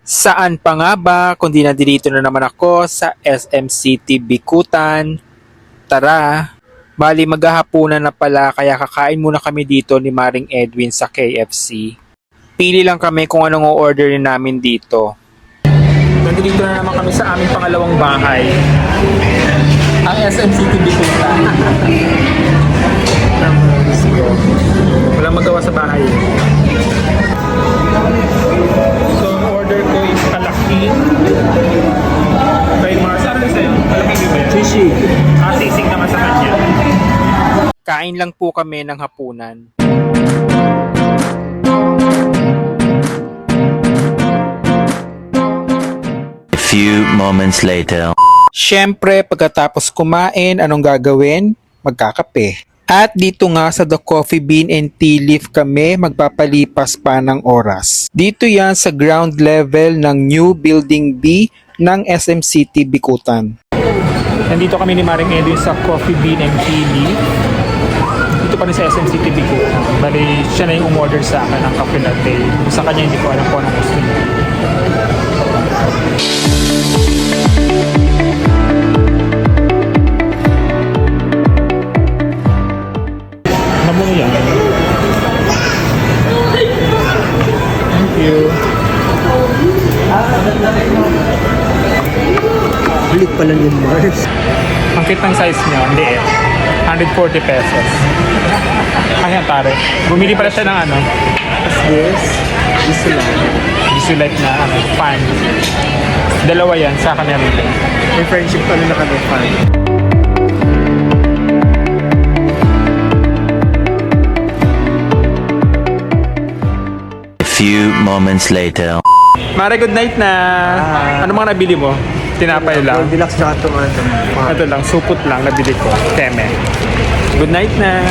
Saan pa nga ba kundi nandito na naman ako sa SM City Bicutan. Tara, bali maghahapunan na pala kaya kakain muna kami dito ni Maring Edwin sa KFC. Pili lang kami kung anong o-orderin namin dito. Nandito na naman kami sa aming pangalawang bahay. Ang SM City Bicutan. Walang magawa sa bahay. So, order ko is kalaki. Kay Mars, ano sa'yo? Kalaki ba yan? Sushi. Sisig naman sa kanya. Kain lang po kami ng hapunan. A few moments later. Siyempre, pagkatapos kumain, anong gagawin? Magkakape. At dito nga sa The Coffee Bean and Tea Leaf kami magpapalipas pa ng oras. Dito yan sa ground level ng New Building B ng SM City Bicutan. Nandito kami ni Maring Edwin sa Coffee Bean and Tea Leaf. Dito pa rin sa SM City Bicutan. Bali, siya na yung umorder sa akin ng cafe latte. Sa kanya hindi ko alam kung anong gusto niya. Ano yan? Thank you. Ulit pala yung Mars. Ang cute ng size niya, hindi eh. 140 pesos. Ayan, tare. Bumili pala siya ng ano? This Visualite na ano, fan. Dalawa yan, sa akin rin. may friendship pala na kami fan. A few moments later. Mare, good night na. Ano mga nabili mo? Tinapay lang. Goldilocks tsaka tomato. Ito lang, supot lang nabili ko. Teme. Good night na.